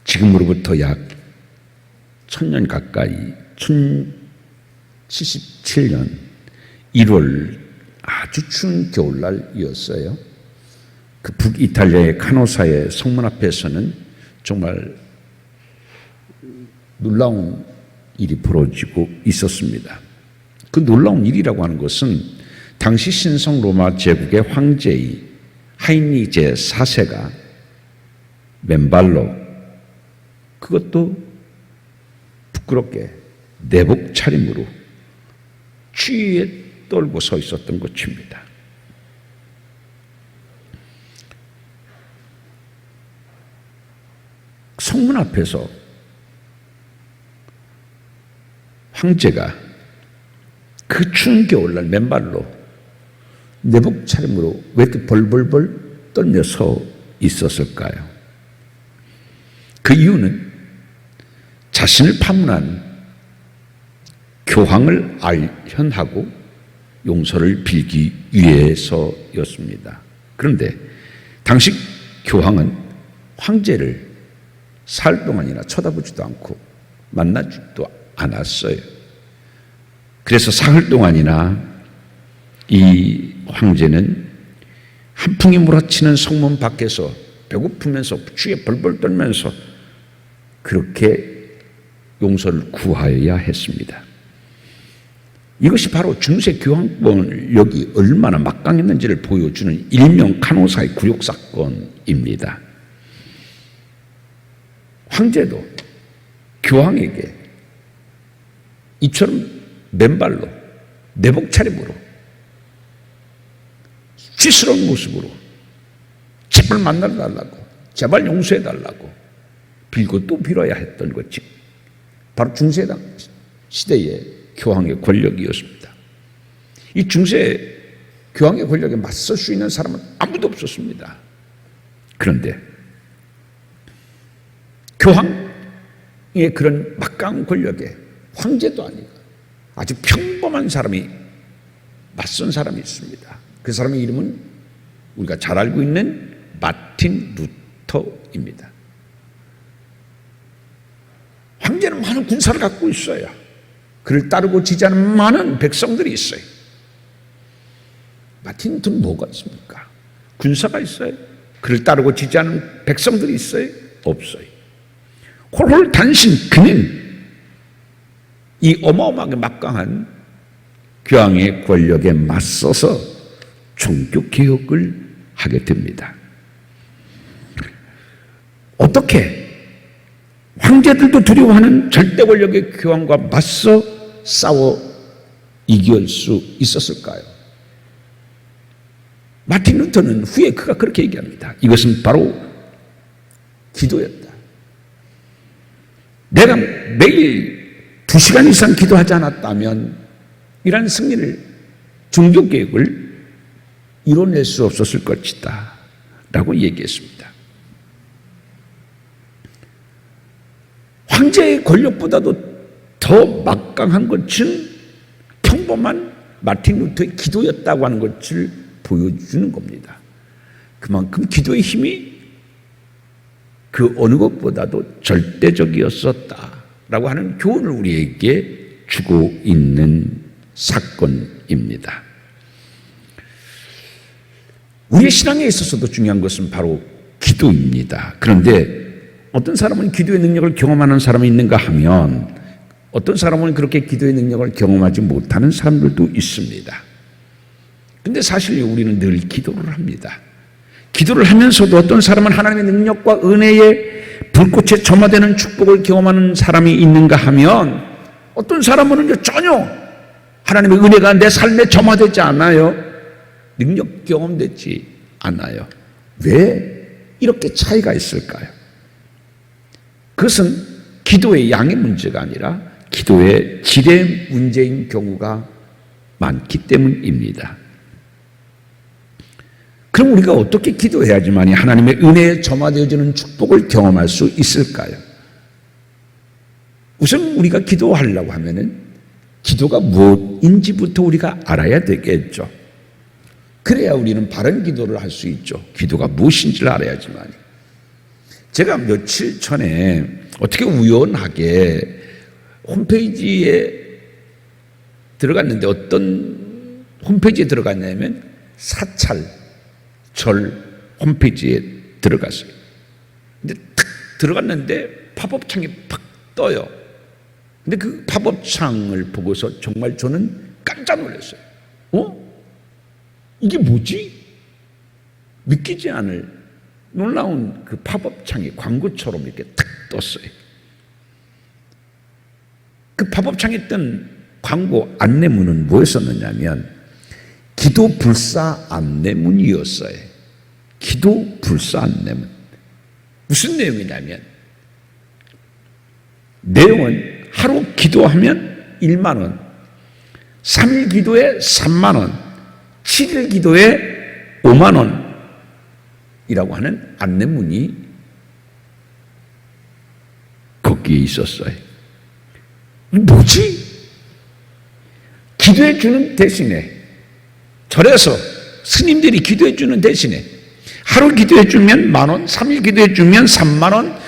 지금으로부터 약 1000년 가까이 1077년 1월 아주 추운 겨울날이었어요. 그 북이탈리아의 카노사의 성문 앞에서는 정말 놀라운 일이 벌어지고 있었습니다. 그 놀라운 일이라고 하는 것은 당시 신성 로마 제국의 황제의 하이니 제4세가 맨발로, 그것도 부끄럽게 내복 차림으로 추위에 떨고 서 있었던 것입니다. 성문 앞에서 황제가 그 추운 겨울날 맨발로 내복 차림으로 왜 이렇게 벌벌벌 떨며 서 있었을까요? 그 이유는 자신을 파문한 교황을 알현하고 용서를 빌기 위해서였습니다. 그런데 당시 교황은 황제를 사흘 동안이나 쳐다보지도 않고 만나지도 않았어요. 그래서 사흘 동안이나 이 황제는 한풍이 몰아치는 성문 밖에서 배고프면서 추위에 벌벌 떨면서 그렇게 용서를 구하여야 했습니다. 이것이 바로 중세 교황권력이 얼마나 막강했는지를 보여주는 일명 카노사의 굴욕 사건입니다. 황제도 교황에게 이처럼 맨발로 내복 차림으로 취스러운 모습으로 제발 만나달라고, 제발 용서해달라고 빌고 또 빌어야 했던 것이 바로 중세 시대의 교황의 권력이었습니다. 이 중세 교황의 권력에 맞설 수 있는 사람은 아무도 없었습니다. 그런데 교황의 그런 막강한 권력에 황제도 아니고 아주 평범한 사람이 맞선 사람이 있습니다. 그 사람의 이름은 우리가 잘 알고 있는 마틴 루터입니다. 황제는 많은 군사를 갖고 있어요. 그를 따르고 지지하는 많은 백성들이 있어요. 마틴 루터는 뭐가 있습니까? 군사가 있어요? 그를 따르고 지지하는 백성들이 있어요? 없어요. 홀홀 단신 그는 이 어마어마하게 막강한 교황의 권력에 맞서서 종교개혁을 하게 됩니다. 어떻게 황제들도 두려워하는 절대 권력의 교황과 맞서 싸워 이길 수 있었을까요? 마틴 루터는 후에 그가 그렇게 얘기합니다. 이것은 바로 기도였다. 내가 매일 2시간 이상 기도하지 않았다면 이러한 승리를, 종교개혁을 이뤄낼 수 없었을 것이다 라고 얘기했습니다. 황제의 권력보다도 더 막강한 것은 평범한 마틴 루터의 기도였다고 하는 것을 보여주는 겁니다. 그만큼 기도의 힘이 그 어느 것보다도 절대적이었었다라고 하는 교훈을 우리에게 주고 있는 사건입니다. 우리의 신앙에 있어서도 중요한 것은 바로 기도입니다. 그런데 어떤 사람은 기도의 능력을 경험하는 사람이 있는가 하면 어떤 사람은 그렇게 기도의 능력을 경험하지 못하는 사람들도 있습니다. 그런데 사실 우리는 늘 기도를 합니다. 기도를 하면서도 어떤 사람은 하나님의 능력과 은혜의 불꽃에 점화되는 축복을 경험하는 사람이 있는가 하면 어떤 사람은 전혀 하나님의 은혜가 내 삶에 점화되지 않아요. 능력 경험되지 않아요. 왜 이렇게 차이가 있을까요? 그것은 기도의 양의 문제가 아니라 기도의 질의 문제인 경우가 많기 때문입니다. 그럼 우리가 어떻게 기도해야지만이 하나님의 은혜에 점화되어지는 축복을 경험할 수 있을까요? 우선 우리가 기도하려고 하면은 기도가 무엇인지부터 우리가 알아야 되겠죠. 그래야 우리는 바른 기도를 할 수 있죠. 기도가 무엇인지를 알아야지만. 제가 며칠 전에 어떻게 우연하게 홈페이지에 들어갔는데 어떤 홈페이지에 들어갔냐면 사찰 절 홈페이지에 들어갔어요. 근데 탁 들어갔는데 팝업 창이 팍 떠요. 근데 그 팝업 창을 보고서 정말 저는 깜짝 놀랐어요. 이게 뭐지? 믿기지 않을 놀라운 그 팝업 창이 광고처럼 이렇게 탁 떴어요. 그 팝업 창에 뜬 광고 안내문은 뭐였었느냐면 기도 불사 안내문이었어요. 기도 불사 안내문. 무슨 내용이냐면 내용은 하루 기도하면 1만 원, 3일 기도에 3만 원, 7일 기도에 5만 원이라고 하는 안내문이 거기에 있었어요. 뭐지? 기도해 주는 대신에 절에서 스님들이 기도해 주는 대신에 하루 기도해 주면 10,000원, 3일 기도해 주면 3만 원,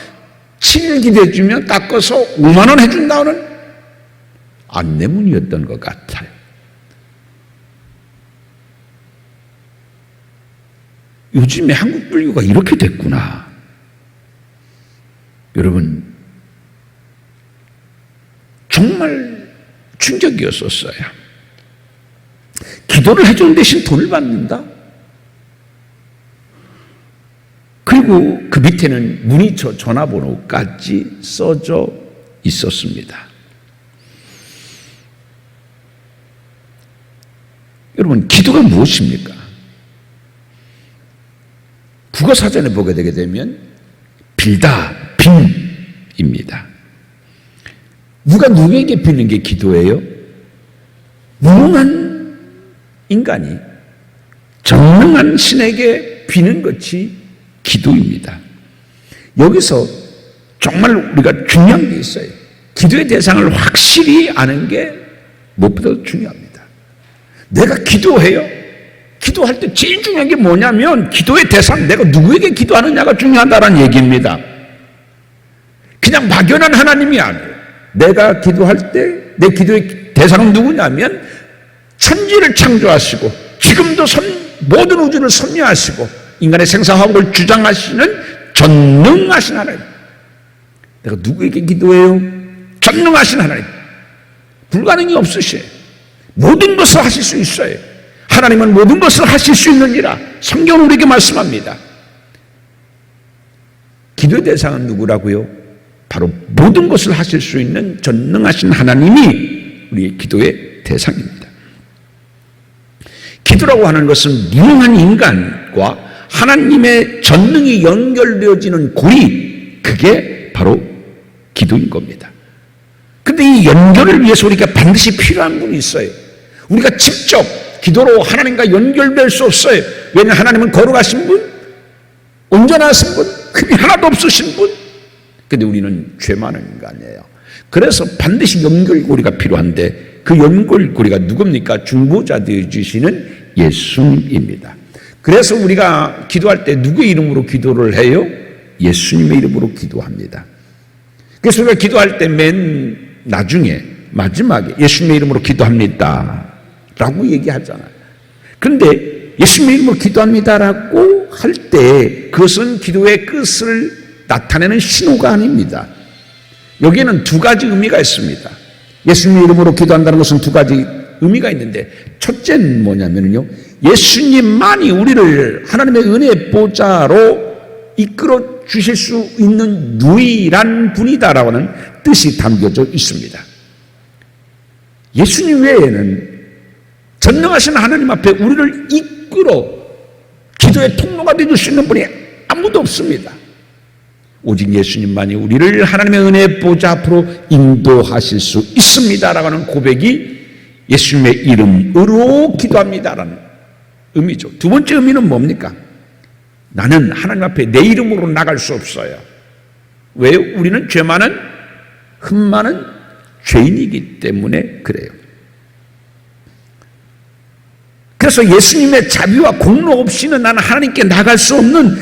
7일 기도해 주면 닦아서 5만 원 해준다는 안내문이었던 것 같아요. 요즘에 한국 불교가 이렇게 됐구나. 여러분 정말 충격이었었어요. 기도를 해주는 대신 돈을 받는다? 그리고 그 밑에는 문의처 전화번호까지 써져 있었습니다. 여러분 기도가 무엇입니까? 국어사전에 보게 되게 되면 빌다, 빈입니다. 누가 누구에게 비는 게 기도예요? 무능한 인간이 전능한 신에게 비는 것이 기도입니다. 여기서 정말 우리가 중요한 게 있어요. 기도의 대상을 확실히 아는 게 무엇보다 중요합니다. 내가 기도해요. 기도할 때 제일 중요한 게 뭐냐면 기도의 대상, 내가 누구에게 기도하느냐가 중요하다는 얘기입니다. 그냥 막연한 하나님이 아니에요. 내가 기도할 때 내 기도의 대상은 누구냐면 천지를 창조하시고 지금도 모든 우주를 섭리하시고 인간의 생사화복을 주장하시는 전능하신 하나님. 내가 누구에게 기도해요? 전능하신 하나님. 불가능이 없으셔요. 모든 것을 하실 수 있어요. 하나님은 모든 것을 하실 수 있느니라 성경은 우리에게 말씀합니다. 기도의 대상은 누구라고요? 바로 모든 것을 하실 수 있는 전능하신 하나님이 우리의 기도의 대상입니다. 기도라고 하는 것은 무능한 인간과 하나님의 전능이 연결되어지는 고리, 그게 바로 기도인 겁니다. 그런데 이 연결을 위해서 우리가 반드시 필요한 분이 있어요. 우리가 직접 기도로 하나님과 연결될 수 없어요. 왜냐하면 하나님은 거룩하신 분, 온전하신 분, 흠이 하나도 없으신 분. 근데 우리는 죄 많은 인간이에요. 그래서 반드시 연결고리가 필요한데 그 연결고리가 누굽니까? 중보자 되어주시는 예수님입니다. 그래서 우리가 기도할 때 누구의 이름으로 기도를 해요? 예수님의 이름으로 기도합니다. 그래서 우리가 기도할 때 맨 나중에 마지막에 예수님의 이름으로 기도합니다 라고 얘기하잖아요. 그런데 예수님의 이름으로 기도합니다라고 할 때 그것은 기도의 끝을 나타내는 신호가 아닙니다. 여기에는 두 가지 의미가 있습니다. 예수님의 이름으로 기도한다는 것은 두 가지 의미가 있는데 첫째는 뭐냐면요, 예수님만이 우리를 하나님의 은혜의 보좌로 이끌어 주실 수 있는 유일한 분이다라고 하는 뜻이 담겨져 있습니다. 예수님 외에는 전능하신 하나님 앞에 우리를 이끌어 기도의 통로가 되어줄 수 있는 분이 아무도 없습니다. 오직 예수님만이 우리를 하나님의 은혜의 보좌 앞으로 인도하실 수 있습니다라고 하는 고백이 예수님의 이름으로 기도합니다라는 의미죠. 두 번째 의미는 뭡니까? 나는 하나님 앞에 내 이름으로 나갈 수 없어요. 왜요? 우리는 죄 많은, 흠 많은 죄인이기 때문에 그래요. 그래서 예수님의 자비와 공로 없이는 나는 하나님께 나갈 수 없는,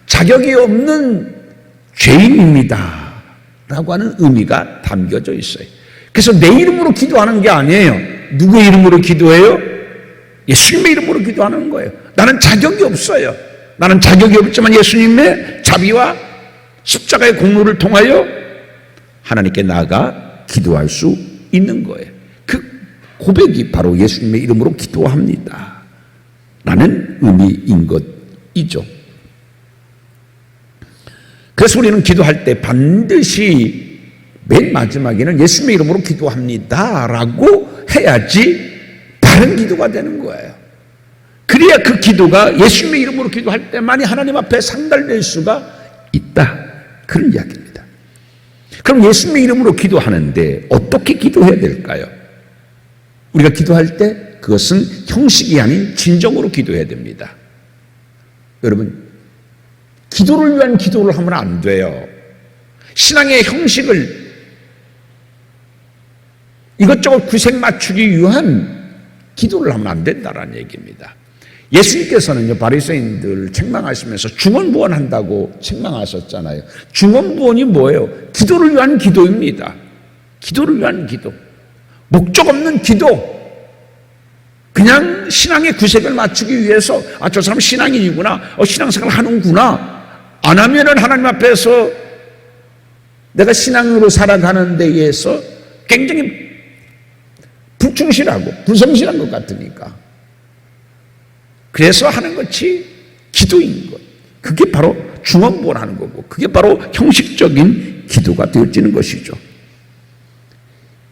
자격이 없는 죄인입니다 라고 하는 의미가 담겨져 있어요. 그래서 내 이름으로 기도하는 게 아니에요. 누구의 이름으로 기도해요? 예수님의 이름으로 기도하는 거예요. 나는 자격이 없어요. 나는 자격이 없지만 예수님의 자비와 십자가의 공로를 통하여 하나님께 나아가 기도할 수 있는 거예요. 그 고백이 바로 예수님의 이름으로 기도합니다 라는 의미인 것이죠. 그래서 우리는 기도할 때 반드시 맨 마지막에는 예수님의 이름으로 기도합니다 라고 해야지 바른 기도가 되는 거예요. 그래야 그 기도가 예수님의 이름으로 기도할 때만이 하나님 앞에 상달될 수가 있다, 그런 이야기입니다. 그럼 예수님의 이름으로 기도하는데 어떻게 기도해야 될까요? 우리가 기도할 때 그것은 형식이 아닌 진정으로 기도해야 됩니다. 여러분, 기도를 위한 기도를 하면 안 돼요. 신앙의 형식을 이것저것 구색 맞추기 위한 기도를 하면 안 된다라는 얘기입니다. 예수님께서는요, 바리새인들 책망하시면서 중언부언한다고 책망하셨잖아요. 중언부언이 뭐예요? 기도를 위한 기도입니다. 기도를 위한 기도. 목적 없는 기도. 그냥 신앙의 구색을 맞추기 위해서 저 사람 신앙인이구나, 신앙생활 하는구나, 안 하면은 하나님 앞에서 내가 신앙으로 살아가는 데에서 굉장히 불충실하고 불성실한 것 같으니까 그래서 하는 것이 기도인 것. 그게 바로 중언부언하는 거고, 그게 바로 형식적인 기도가 되어지는 것이죠.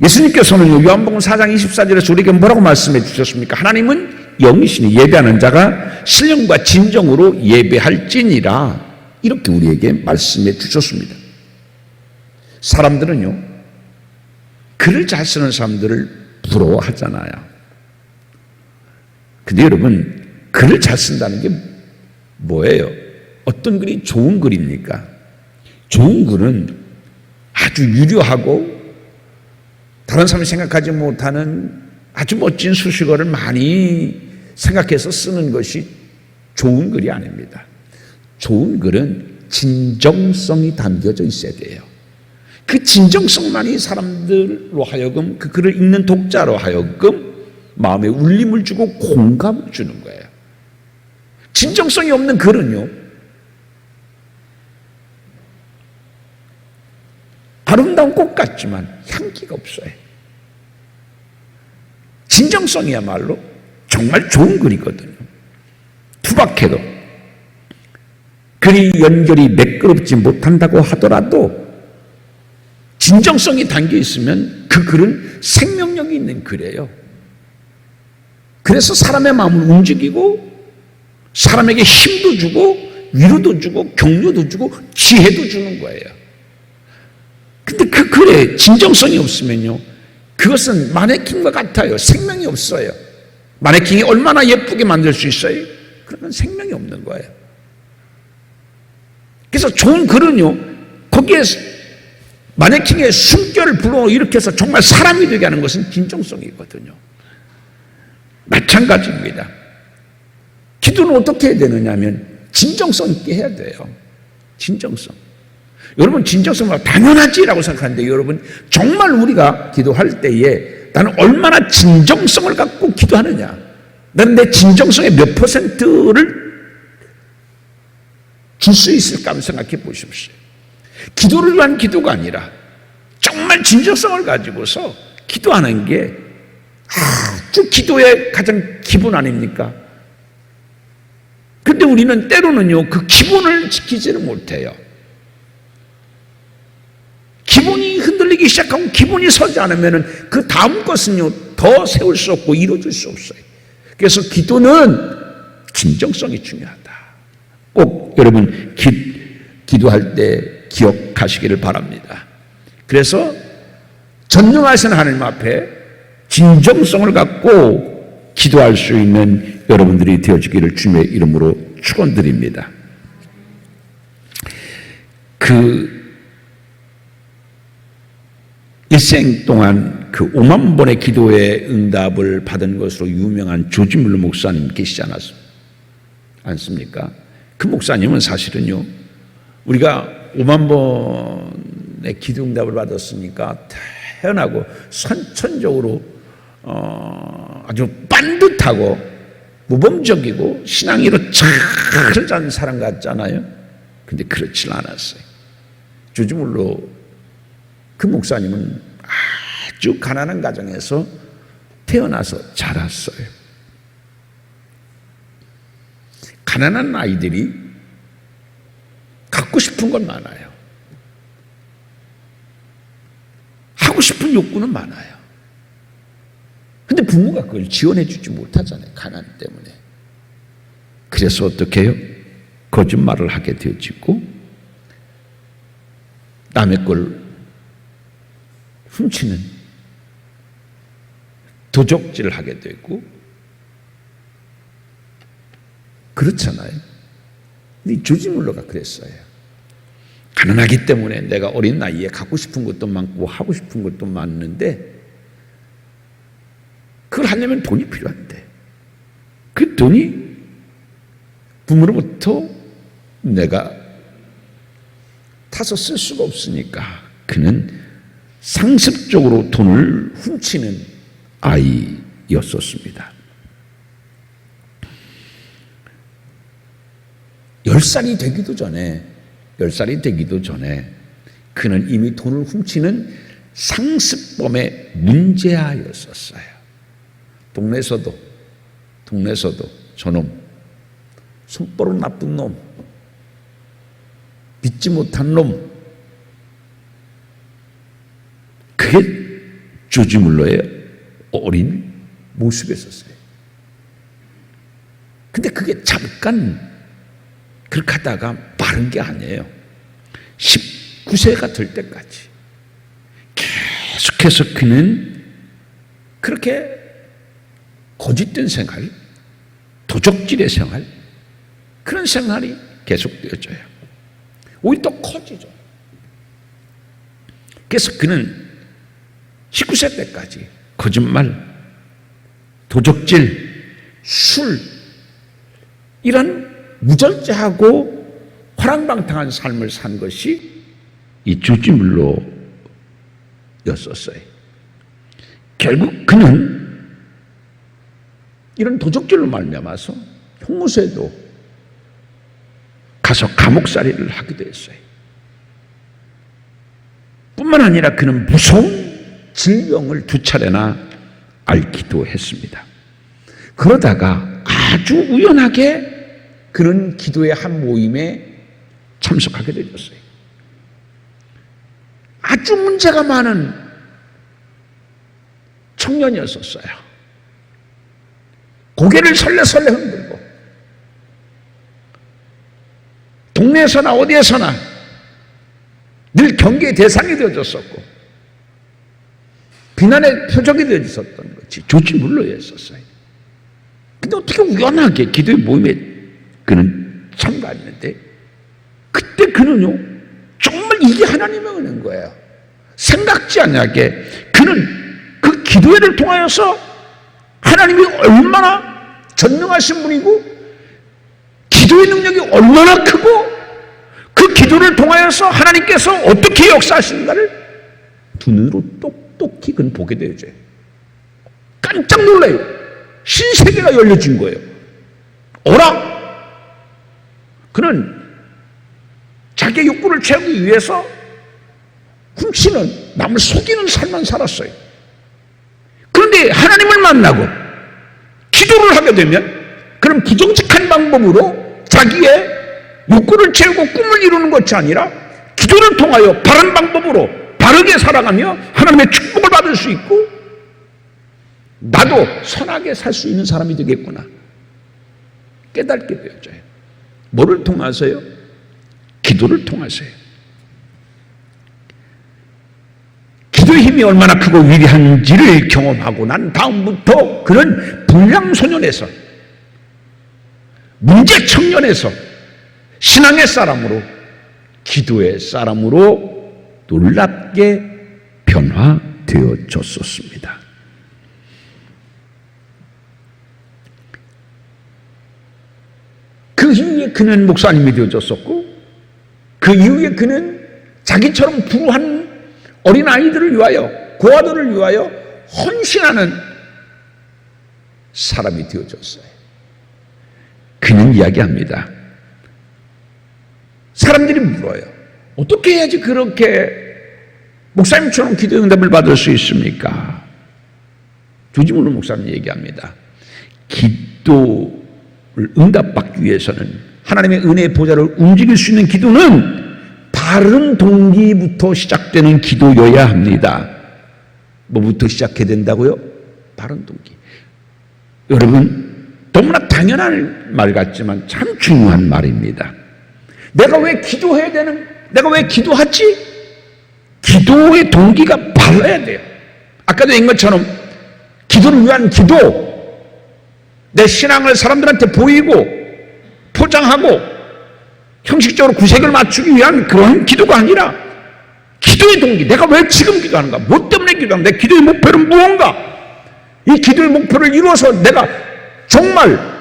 예수님께서는 요한복음 4장 24절에서 우리에게 뭐라고 말씀해 주셨습니까? 하나님은 영이시니 예배하는 자가 신령과 진정으로 예배할지니라, 이렇게 우리에게 말씀해 주셨습니다. 사람들은요, 글을 잘 쓰는 사람들을 부러워하잖아요. 근데 여러분, 글을 잘 쓴다는 게 뭐예요? 어떤 글이 좋은 글입니까? 좋은 글은 아주 유려하고 다른 사람이 생각하지 못하는 아주 멋진 수식어를 많이 생각해서 쓰는 것이 좋은 글이 아닙니다. 좋은 글은 진정성이 담겨져 있어야 돼요. 그 진정성만이 사람들로 하여금, 그 글을 읽는 독자로 하여금 마음에 울림을 주고 공감을 주는 거예요. 진정성이 없는 글은요, 아름다운 꽃 같지만 향기가 없어요. 진정성이야말로 정말 좋은 글이거든요. 투박해도, 글이 연결이 매끄럽지 못한다고 하더라도 진정성이 담겨 있으면 그 글은 생명력이 있는 글이에요. 그래서 사람의 마음을 움직이고 사람에게 힘도 주고 위로도 주고 격려도 주고 지혜도 주는 거예요. 근데 그 글에 진정성이 없으면요, 그것은 마네킹과 같아요. 생명이 없어요. 마네킹이 얼마나 예쁘게 만들 수 있어요? 그러면 생명이 없는 거예요. 그래서 좋은 글은요, 거기에 마네킹의 숨결을 불러일으켜서 정말 사람이 되게 하는 것은 진정성이거든요. 마찬가지입니다. 기도는 어떻게 해야 되느냐 하면 진정성 있게 해야 돼요. 진정성. 여러분, 진정성은 당연하지라고 생각하는데, 여러분, 정말 우리가 기도할 때에 나는 얼마나 진정성을 갖고 기도하느냐, 나는 내 진정성의 몇 퍼센트를 줄 수 있을까 한번 생각해 보십시오. 기도를 위한 기도가 아니라 정말 진정성을 가지고서 기도하는 게 아주 기도의 가장 기본 아닙니까? 근데 우리는 때로는요, 그 기본을 지키지를 못해요. 기본이 흔들리기 시작하고 기본이 서지 않으면 그 다음 것은요, 더 세울 수 없고 이루어질 수 없어요. 그래서 기도는 진정성이 중요하다. 꼭 여러분 기도할 때 기억하시기를 바랍니다. 그래서 전능하신 하나님 앞에 진정성을 갖고 기도할 수 있는 여러분들이 되어지기를 주님의 이름으로 축원드립니다. 일생 동안 5만 번의 기도의 응답을 받은 것으로 유명한 조지 뮬러 목사님 계시지 않습니까? 그 목사님은 사실은요, 우리가 5만 번의 기도 응답을 받았으니까 태어나고 선천적으로 아주 반듯하고 모범적이고 신앙이로 잘 자는 사람 같잖아요. 근데 그렇지 않았어요. 조지물로 그 목사님은 아주 가난한 가정에서 태어나서 자랐어요. 가난한 아이들이 갖고 싶은 건 많아요. 하고 싶은 욕구는 많아요. 근데 부모가 그걸 지원해 주지 못하잖아요. 가난 때문에. 그래서 어떻게 해요? 거짓말을 하게 되어지고 남의 걸 훔치는 도적질을 하게 되고 그렇잖아요. 근데 조지 물러가 그랬어요. 가난하기 때문에 내가 어린 나이에 갖고 싶은 것도 많고 하고 싶은 것도 많은데 그걸 하려면 돈이 필요한데 그 돈이 부모로부터 내가 타서 쓸 수가 없으니까 그는 상습적으로 돈을 훔치는 아이였었습니다. 10살이 되기도 전에 그는 이미 돈을 훔치는 상습범의 문제아였었어요. 동네에서도 저놈, 손버릇 나쁜 놈, 믿지 못한 놈, 그게 조지 물러의 어린 모습이었어요. 근데 그게 잠깐 그렇게 하다가 마른 게 아니에요. 19세가 될 때까지 계속해서 그는 그렇게 거짓된 생활, 도적질의 생활, 그런 생활이 계속되어져요. 오히려 더 커지죠. 그래서 그는 19세 때까지 거짓말, 도적질, 술, 이런 무절제하고 화랑방탕한 삶을 산 것이 이 조지 물러였었어요. 결국 그는 이런 도적질로 말미암아서 형무소에도 가서 감옥살이를 하기도 했어요. 뿐만 아니라 그는 무서운 질병을 2차례나 앓기도 했습니다. 그러다가 아주 우연하게 그는 기도의 한 모임에 참석하게 되었어요. 아주 문제가 많은 청년이었었어요. 고개를 설레설레 흔들고 동네에서나 어디에서나 늘 경계의 대상이 되어졌었고 비난의 표적이 되어졌었던 것이 조지 물러였었어요. 근데 어떻게 우연하게 기도의 모임에 그는 참가했는데 그때 그는요 정말 이게 하나님의 은혜인 거예요. 생각지 않게 그는 그 기도회를 통하여서 하나님이 얼마나 전능하신 분이고 기도의 능력이 얼마나 크고 그 기도를 통하여서 하나님께서 어떻게 역사하시는가를 두 눈으로 똑똑히 그는 보게 되어져요. 깜짝 놀라요. 신세계가 열려진 거예요. 어라? 그는 자기의 욕구를 채우기 위해서 훔치는, 남을 속이는 삶만 살았어요. 그런데 하나님을 만나고 기도를 하게 되면 그런 부정직한 방법으로 자기의 욕구를 채우고 꿈을 이루는 것이 아니라 기도를 통하여 바른 방법으로 바르게 살아가며 하나님의 축복을 받을 수 있고 나도 선하게 살 수 있는 사람이 되겠구나 깨닫게 되어져요. 뭐를 통해서요? 기도를 통해서요. 기도의 힘이 얼마나 크고 위대한지를 경험하고 난 다음부터 그는 불량소년에서 문제 청년에서 신앙의 사람으로 기도의 사람으로 놀랍게 변화되어졌었습니다. 그 이후에 그는 목사님이 되어졌었고 그 이후에 그는 자기처럼 불우한 어린아이들을 위하여, 고아들을 위하여 헌신하는 사람이 되어졌어요. 그는 이야기합니다. 사람들이 물어요. 어떻게 해야지 그렇게 목사님처럼 기도 응답을 받을 수 있습니까? 조지문로 목사님 얘기합니다. 기도를 응답받기 위해서는, 하나님의 은혜의 보좌를 움직일 수 있는 기도는 바른 동기부터 시작되는 기도여야 합니다. 뭐부터 시작해야 된다고요? 바른 동기. 여러분, 너무나 당연한 말 같지만 참 중요한 말입니다. 내가 왜 기도해야 되는, 내가 왜 기도하지? 기도의 동기가 바라야 돼요. 아까도 얘기한 것처럼 기도를 위한 기도, 내 신앙을 사람들한테 보이고 포장하고 형식적으로 구색을 맞추기 위한 그런 기도가 아니라, 기도의 동기, 내가 왜 지금 기도하는가? 뭐 때문에 기도하는가? 내 기도의 목표는 무언가? 이 기도의 목표를 이루어서 내가 정말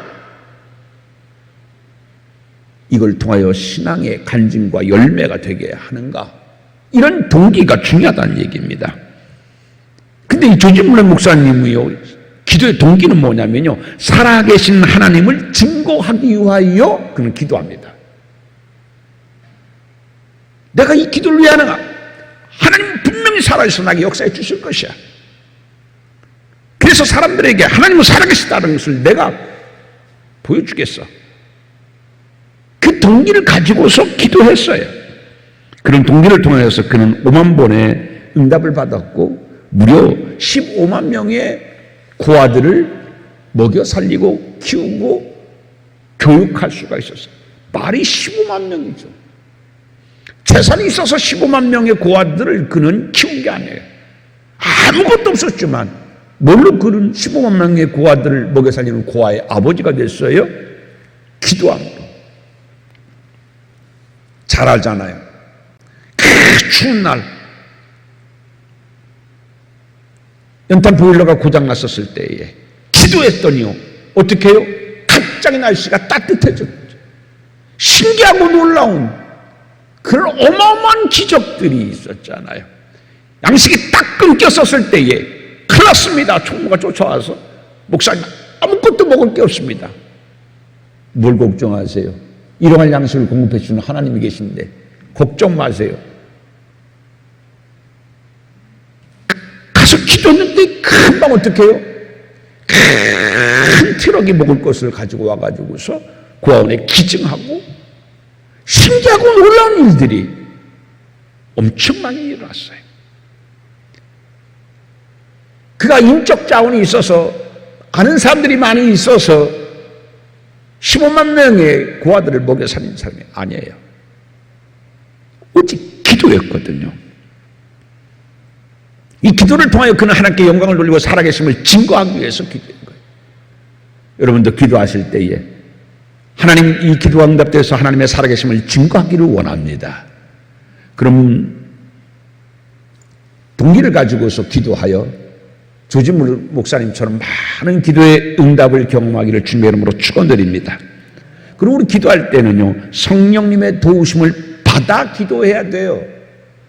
이걸 통하여 신앙의 간증과 열매가 되게 하는가? 이런 동기가 중요하다는 얘기입니다. 근데 이 조지문로 목사님이요, 기도의 동기는 뭐냐면요, 살아계신 하나님을 증거하기 위하여 그는 기도합니다. 내가 이 기도를 왜 하는가? 하나님은 분명히 살아있어 나에게 역사해 주실 것이야. 그래서 사람들에게 하나님은 살아계시다는 것을 내가 보여주겠어. 그 동기를 가지고서 기도했어요. 그런 동기를 통해서 그는 5만 번의 응답을 받았고 무려 15만 명의 고아들을 먹여 살리고 키우고 교육할 수가 있었어요. 말이 15만 명이죠. 재산이 있어서 15만 명의 고아들을 그는 키운 게 아니에요. 아무것도 없었지만 뭘로 그는 15만 명의 고아들을 먹여 살리는 고아의 아버지가 됐어요? 기도함으로. 잘 알잖아요. 그 추운 날 연탄 보일러가 고장났었을 때에 기도했더니요, 어떻게 해요? 갑자기 날씨가 따뜻해졌죠. 신기하고 놀라운 그런 어마어마한 기적들이 있었잖아요. 양식이 딱 끊겼었을 때에 큰일 났습니다. 총무가 쫓아와서, 목사님 아무것도 먹을 게 없습니다. 뭘 걱정하세요? 일용할 양식을 공급해 주는 하나님이 계신데 걱정 마세요. 가서 기도했는데 금방 어떻게 해요? 큰 트럭이 먹을 것을 가지고 와가지고서 고아원에 기증하고, 신기하고 놀라운 일들이 엄청 많이 일어났어요. 그가 인적 자원이 있어서, 아는 사람들이 많이 있어서 15만 명의 고아들을 먹여 살린 사람이 아니에요. 오직 기도였거든요. 이 기도를 통하여 그는 하나님께 영광을 돌리고 살아계심을 증거하기 위해서 기도한 거예요. 여러분도 기도하실 때에 하나님, 이 기도가 응답돼서 하나님의 살아계심을 증거하기를 원합니다. 그럼 동기를 가지고서 기도하여 조지문로 목사님처럼 많은 기도의 응답을 경험하기를 주님의 이름으로 축원드립니다. 그리고 우리 기도할 때는요, 성령님의 도우심을 받아 기도해야 돼요.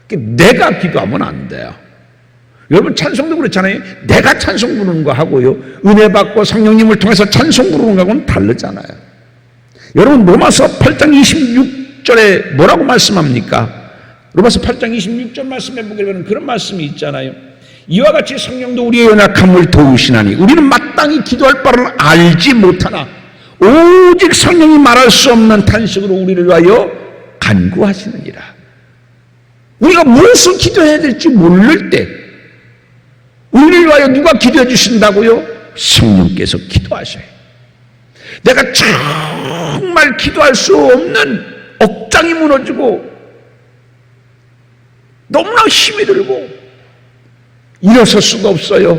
내가 기도하면 안 돼요. 여러분, 찬송도 그렇잖아요. 내가 찬송 부르는 거 하고요, 은혜 받고 성령님을 통해서 찬송 부르는 거하고는 다르잖아요. 여러분, 로마서 8장 26절에 뭐라고 말씀합니까? 로마서 8장 26절 말씀해 보게 되면 그런 말씀이 있잖아요. 이와 같이 성령도 우리의 연약함을 도우시나니 우리는 마땅히 기도할 바를 알지 못하나 오직 성령이 말할 수 없는 탄식으로 우리를 위하여 간구하시느니라. 우리가 무엇을 기도해야 될지 모를 때 우리를 위하여 누가 기도해 주신다고요? 성령께서 기도하셔요. 내가 정말 기도할 수 없는, 억장이 무너지고 너무나 힘이 들고 일어설 수가 없어요.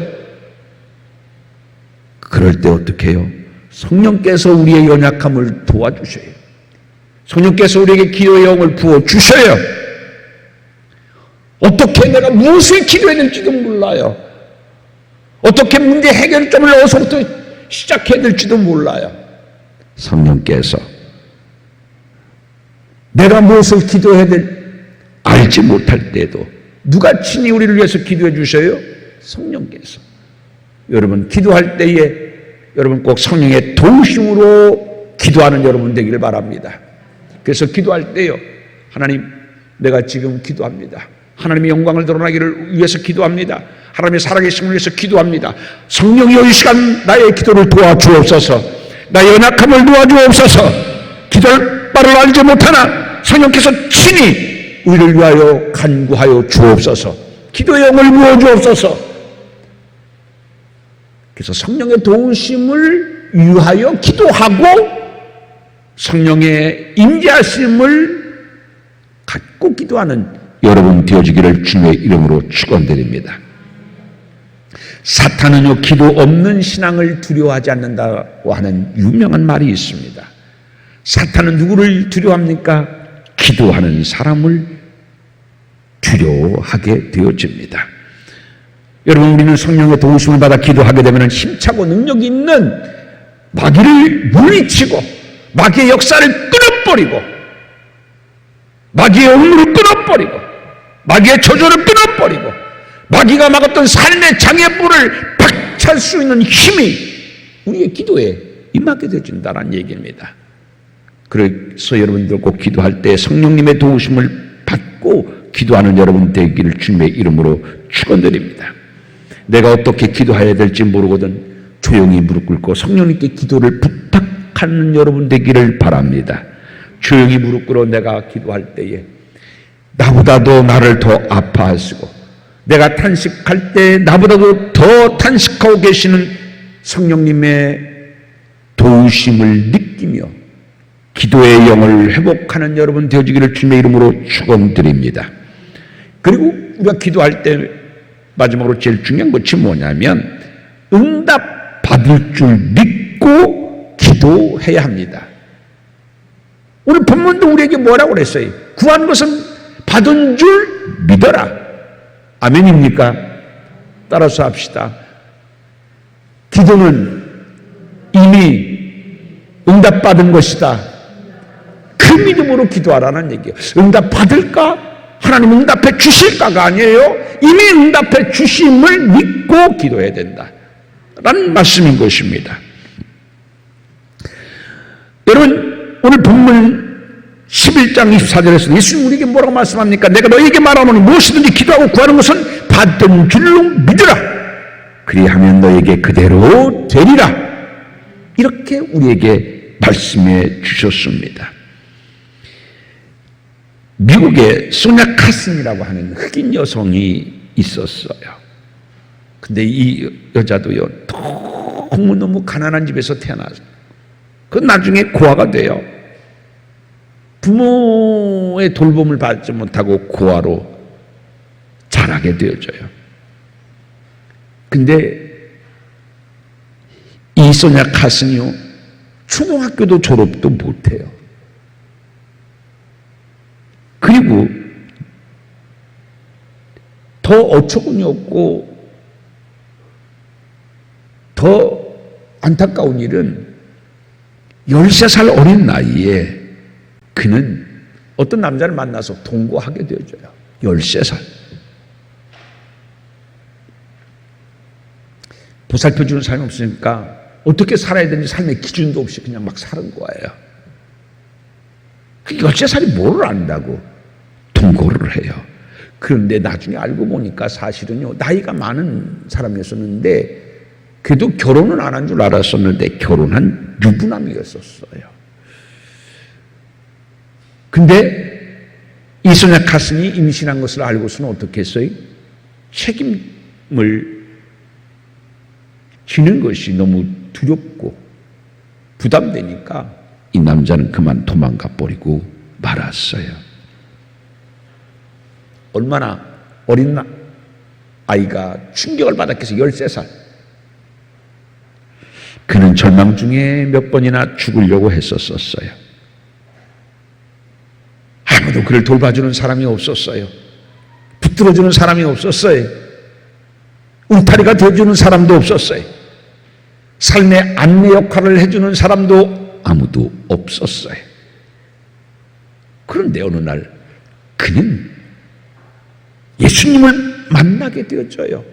그럴 때 어떻게 해요? 성령께서 우리의 연약함을 도와주셔요. 성령께서 우리에게 기도의 영을 부어주셔요. 어떻게 내가 무엇을 기도해야 될지도 몰라요. 어떻게 문제 해결점을 어디서부터 시작해야 될지도 몰라요. 성령께서 내가 무엇을 기도해야 될 알지 못할 때에도 누가 친히 우리를 위해서 기도해 주셔요? 성령께서. 여러분 기도할 때에 여러분 꼭 성령의 도우심으로 기도하는 여러분 되기를 바랍니다. 그래서 기도할 때요, 하나님 내가 지금 기도합니다. 하나님의 영광을 드러나기를 위해서 기도합니다. 하나님의 살아계심을 위해서 기도합니다. 성령이여 이 시간 나의 기도를 도와주옵소서. 나의 연약함을 도와주옵소서. 기도할 바를 알지 못하나 성령께서 친히 우리를 위하여 간구하여 주옵소서. 기도의 영을 부어주옵소서. 그래서 성령의 도우심을 위하여 기도하고 성령의 임재하심을 갖고 기도하는 여러분 되어지기를 주님의 이름으로 축원드립니다. 사탄은요 기도 없는 신앙을 두려워하지 않는다고 하는 유명한 말이 있습니다. 사탄은 누구를 두려워합니까? 기도하는 사람을 두려워하게 되어집니다. 여러분 우리는 성령의 도우심을 받아 기도하게 되면 힘차고 능력 있는 마귀를 물리치고 마귀의 역사를 끊어버리고 마귀의 업무를 끊어버리고 마귀의 저주를 끊어버리고 마귀가 막았던 삶의 장애물을 박찰 수 있는 힘이 우리의 기도에 임하게 되어진다는 얘기입니다. 그래서 여러분들 꼭 기도할 때 성령님의 도우심을 받고 기도하는 여러분 되기를 주님의 이름으로 축원드립니다. 내가 어떻게 기도해야 될지 모르거든 조용히 무릎 꿇고 성령님께 기도를 부탁하는 여러분 되기를 바랍니다. 조용히 무릎 꿇어 내가 기도할 때에 나보다도 나를 더 아파하시고 내가 탄식할 때 나보다도 더 탄식하고 계시는 성령님의 도우심을 느끼며 기도의 영을 회복하는 여러분 되어지기를 주님의 이름으로 축원드립니다. 그리고 우리가 기도할 때 마지막으로 제일 중요한 것이 뭐냐면 응답 받을 줄 믿고 기도해야 합니다. 오늘 본문도 우리에게 뭐라고 그랬어요? 구한 것은 받은 줄 믿어라. 아멘입니까? 따라서 합시다. 기도는 이미 응답받은 것이다. 그 믿음으로 기도하라는 얘기예요. 응답 받을까? 하나님 응답해 주실까가 아니에요. 이미 응답해 주심을 믿고 기도해야 된다 라는 말씀인 것입니다. 여러분 오늘 본문 11장 24절에서 예수님 우리에게 뭐라고 말씀합니까? 내가 너희에게 말하노니 무엇이든지 기도하고 구하는 것은 받은 줄로 믿으라. 그리하면 너희에게 그대로 되리라. 이렇게 우리에게 말씀해 주셨습니다. 미국에 소냐 카슨이라고 하는 흑인 여성이 있었어요. 근데 이 여자도요 너무 가난한 집에서 태어나서 그 나중에 고아가 돼요. 부모의 돌봄을 받지 못하고 고아로 자라게 되어져요. 근데 이 소냐 카슨이요 초등학교도 졸업도 못해요. 그리고 더 어처구니 없고 더 안타까운 일은 13살 어린 나이에 그는 어떤 남자를 만나서 동거하게 되어져요. 13살. 보살펴주는 사람이 없으니까 어떻게 살아야 되는지 삶의 기준도 없이 그냥 막 사는 거예요. 13살이 뭘 안다고 동거를 해요. 그런데 나중에 알고 보니까 사실은요 나이가 많은 사람이었었는데 그래도 결혼은 안 한 줄 알았었는데 결혼한 유부남이었었어요. 근데 이소냐 카슨이 임신한 것을 알고서는 어떻게 했어요? 책임을 지는 것이 너무 두렵고 부담되니까 이 남자는 그만 도망가 버리고 말았어요. 얼마나 어린 아이가 충격을 받았겠어요. 13살. 그는 절망 중에 몇 번이나 죽으려고 했었어요. 아무도 그를 돌봐주는 사람이 없었어요. 붙들어주는 사람이 없었어요. 울타리가 되어주는 사람도 없었어요. 삶의 안내 역할을 해주는 사람도 아무도 없었어요. 그런데 어느 날 그는 예수님을 만나게 되어져요.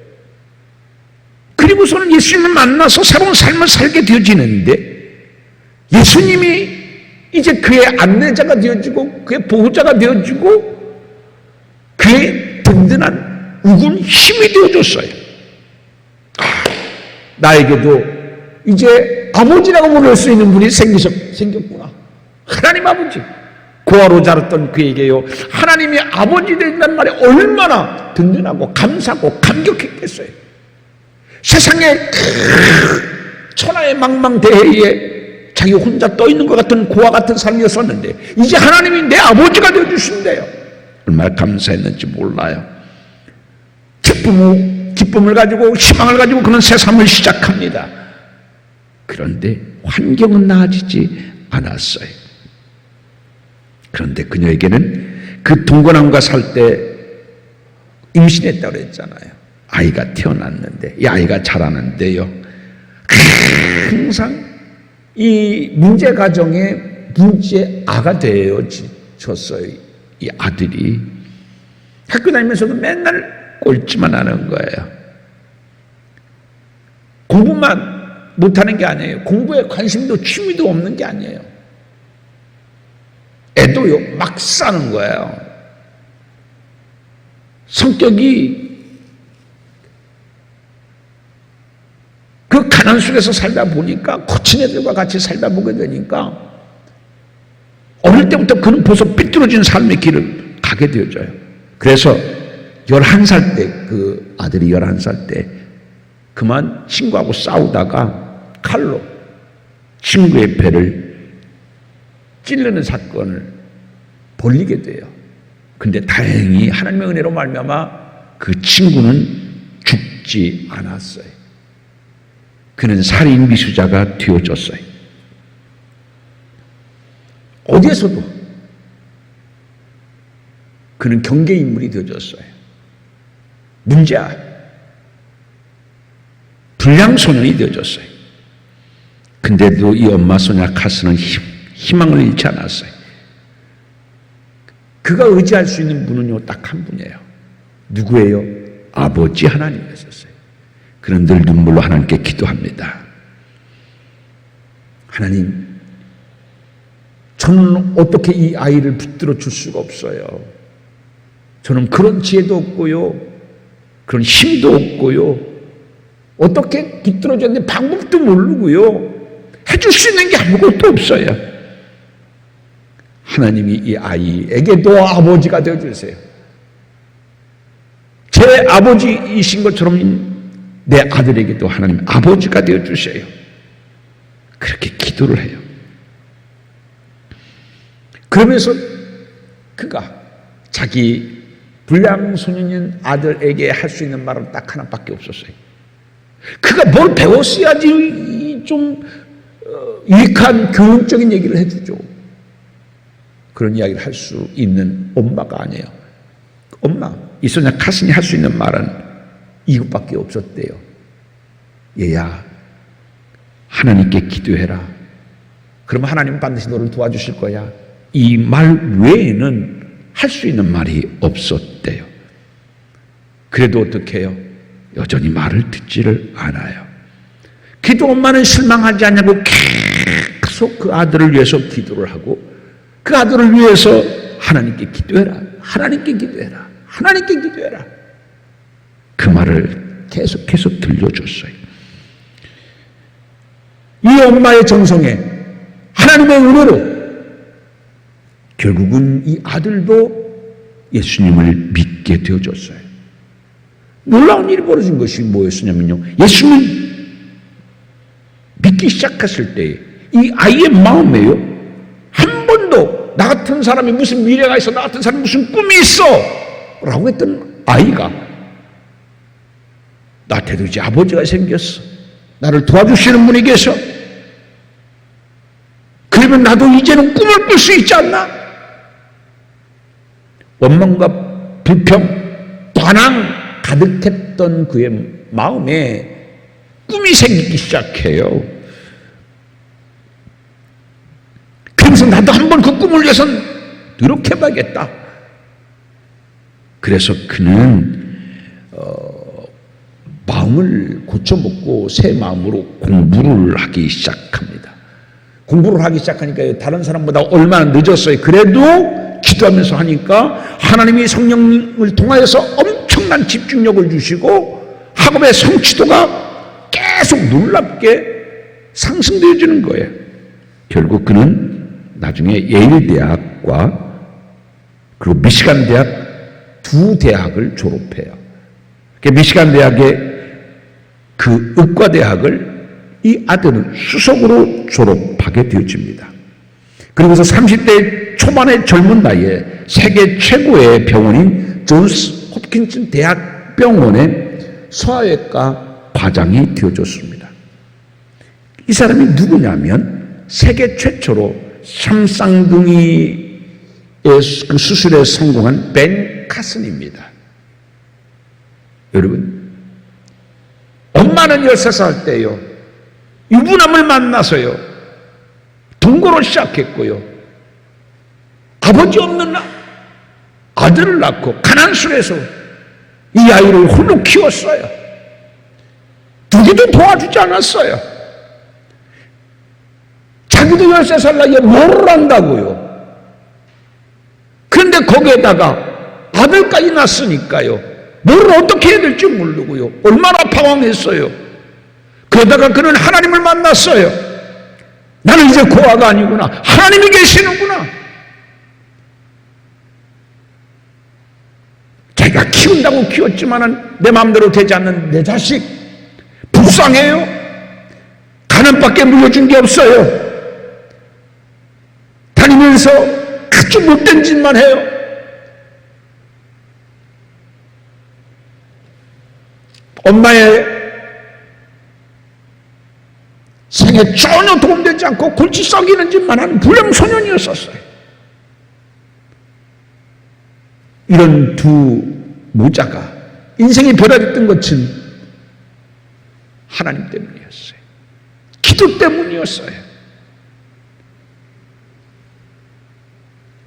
그리고서는 예수님을 만나서 새로운 삶을 살게 되어지는데, 예수님이 이제 그의 안내자가 되어지고 그의 보호자가 되어지고 그의 든든한 우군 힘이 되어줬어요. 나에게도 이제 아버지라고 부를 수 있는 분이 생겼구나. 하나님 아버지. 고아로 자랐던 그에게요, 하나님이 아버지 된다는 말이 얼마나 든든하고 감사하고 감격했겠어요. 세상에 천하의 망망대해에 자기 혼자 떠있는 것 같은 고아 같은 삶이었었는데 이제 하나님이 내 아버지가 되어주신대요. 얼마나 감사했는지 몰라요. 기쁨을 가지고 희망을 가지고 그런 새 삶을 시작합니다. 그런데 환경은 나아지지 않았어요. 그런데 그녀에게는 그 동거남과 살 때 임신했다고 그랬잖아요. 아이가 태어났는데 이 아이가 자라는데요, 항상 이 문제 가정에 문제아가 되어졌어요. 이 아들이 학교 다니면서도 맨날 꼴찌만 하는 거예요. 공부만 못하는 게 아니에요. 공부에 관심도 취미도 없는 게 아니에요. 애도요 막 싸는 거예요. 성격이 그 가난 속에서 살다 보니까 거친 애들과 같이 살다 보게 되니까 어릴 때부터 그는 벌써 삐뚤어진 삶의 길을 가게 되어져요. 그래서 11살 때, 그 아들이 11살 때 그만 친구하고 싸우다가 칼로 친구의 배를 찌르는 사건을 벌이게 돼요. 근데 다행히 하나님의 은혜로 말미암아 그 친구는 죽지 않았어요. 그는 살인 미수자가 되어졌어요. 어디에서도 그는 경계 인물이 되어졌어요. 문제아, 불량 소년이 되어졌어요. 근데도 이 엄마 소녀 카스는 희망을 잃지 않았어요. 그가 의지할 수 있는 분은요 딱 한 분이에요. 누구예요? 아버지 하나님이었어요. 그는 늘 눈물로 하나님께 기도합니다. 하나님, 저는 어떻게 이 아이를 붙들어 줄 수가 없어요. 저는 그런 지혜도 없고요, 그런 힘도 없고요, 어떻게 붙들어 줘야 되는지 방법도 모르고요, 해줄 수 있는 게 아무것도 없어요. 하나님이 이 아이에게도 아버지가 되어주세요. 제 아버지이신 것처럼 내 아들에게도 하나님 아버지가 되어주세요. 그렇게 기도를 해요. 그러면서 그가 자기 불량소년인 아들에게 할 수 있는 말은 딱 하나밖에 없었어요. 그가 뭘 배웠어야지 좀 유익한 교육적인 얘기를 해주죠. 그런 이야기를 할 수 있는 엄마가 아니에요. 엄마, 이 소녀 카슨이 할 수 있는 말은 이것밖에 없었대요. 얘야, 하나님께 기도해라. 그러면 하나님은 반드시 너를 도와주실 거야. 이 말 외에는 할 수 있는 말이 없었대요. 그래도 어떻게 해요? 여전히 말을 듣지를 않아요. 기도 엄마는 실망하지 않냐고 계속 그 아들을 위해서 기도를 하고, 그 아들을 위해서 하나님께 기도해라, 하나님께 기도해라, 하나님께 기도해라. 그 말을 계속해서 들려줬어요. 이 엄마의 정성에 하나님의 은혜로 결국은 이 아들도 예수님을 믿게 되어졌어요. 놀라운 일이 벌어진 것이 뭐였냐면요, 예수님 믿기 시작했을 때 이 아이의 마음에요, 한 번도 나 같은 사람이 무슨 미래가 있어, 나 같은 사람이 무슨 꿈이 있어 라고 했던 아이가 나한테도 이제 아버지가 생겼어, 나를 도와주시는 분이 계셔, 그러면 나도 이제는 꿈을 꿀 수 있지 않나? 원망과 불평, 반항 가득했던 그의 마음에 꿈이 생기기 시작해요. 그래서 나도 한번 그 꿈을 위해서 노력해봐야겠다. 그래서 그는 마음을 고쳐먹고 새 마음으로 공부를 하기 시작합니다. 공부를 하기 시작하니까 다른 사람보다 얼마나 늦었어요. 그래도 기도하면서 하니까 하나님이 성령을 통하여서 엄청난 집중력을 주시고 학업의 성취도가 계속 놀랍게 상승되어지는 거예요. 결국 그는 나중에 예일 대학과 그리고 미시간 대학 두 대학을 졸업해요. 미시간 대학의 그 의과대학을 이 아들은 수석으로 졸업하게 되어집니다. 그리고서 30대 초반의 젊은 나이에 세계 최고의 병원인 존스 홉킨슨 대학병원의 소아외과 과장이 되어졌습니다. 이 사람이 누구냐면 세계 최초로 쌍쌍둥이의 그 수술에 성공한 벤 카슨입니다. 여러분, 엄마는 13살 때요, 유부남을 만나서요, 동거를 시작했고요, 아버지 없는 아들을 낳고 가난술에서 이 아이를 홀로 키웠어요. 누구도 도와주지 않았어요. 자기도 13살 나이에 뭐를 한다고요. 그런데 거기에다가 아들까지 낳았으니까요, 뭘 어떻게 해야 될지 모르고요, 얼마나 방황했어요. 그러다가 그는 하나님을 만났어요. 나는 이제 고아가 아니구나, 하나님이 계시는구나. 자기가 키운다고 키웠지만 내 마음대로 되지 않는 내 자식 불쌍해요. 가난밖에 물려준 게 없어요. 다니면서 아주 못된 짓만 해요. 엄마의 생에 전혀 도움되지 않고 골치 썩이는 짓만 하는 불량소년이었었어요. 이런 두 모자가 인생이 변화됐던 것은 하나님 때문이었어요. 기도 때문이었어요.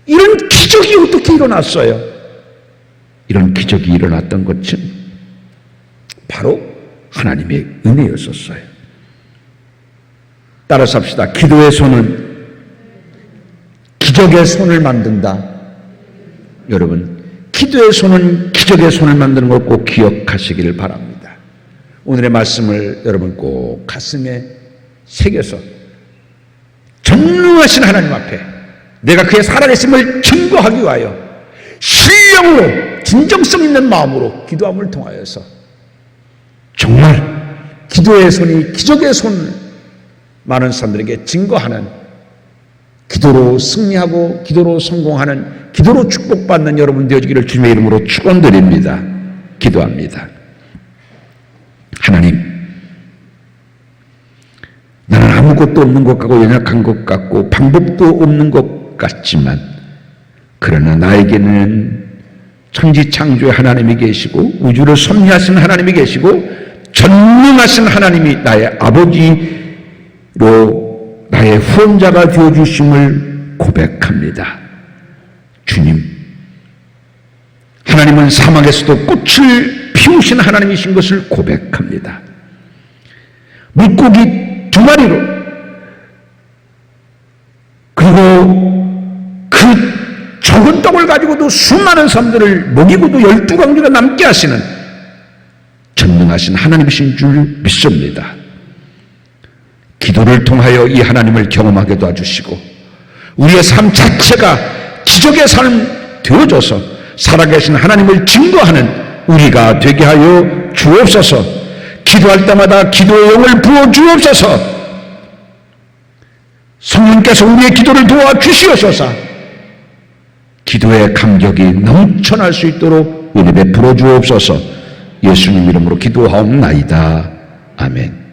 이런 기적이 어떻게 일어났어요? 이런 기적이 일어났던 것은 바로 하나님의 은혜였었어요. 따라서 합시다. 기도의 손은 기적의 손을 만든다. 여러분, 기도의 손은 기적의 손을 만드는 걸 꼭 기억하시기를 바랍니다. 오늘의 말씀을 여러분 꼭 가슴에 새겨서 전능하신 하나님 앞에 내가 그의 살아계심을 증거하기 위하여 신령으로 진정성 있는 마음으로 기도함을 통하여서 정말 기도의 손이 기적의 손을 많은 사람들에게 증거하는, 기도로 승리하고 기도로 성공하는, 기도로 축복받는 여러분 되어지기를 주님의 이름으로 축원드립니다. 기도합니다. 하나님, 나는 아무것도 없는 것 같고 연약한 것 같고 방법도 없는 것 같지만, 그러나 나에게는 천지창조의 하나님이 계시고 우주를 섭리하신 하나님이 계시고 전능하신 하나님이 나의 아버지로 나의 후원자가 되어주심을 고백합니다. 주님, 하나님은 사막에서도 꽃을 피우신 하나님이신 것을 고백합니다. 물고기 2마리로 그리고 그 적은 떡을 가지고도 수많은 사람들을 먹이고도 12강주가 남게 하시는 전능하신 하나님이신 줄 믿습니다. 기도를 통하여 이 하나님을 경험하게 도와주시고 우리의 삶 자체가 기적의 삶 되어져서 살아계신 하나님을 증거하는 우리가 되게 하여 주옵소서. 기도할 때마다 기도의 영을 부어 주옵소서. 성령께서 우리의 기도를 도와주시옵소서. 기도의 감격이 넘쳐날 수 있도록 은혜 베풀어 주옵소서. 예수님 이름으로 기도하옵나이다. 아멘.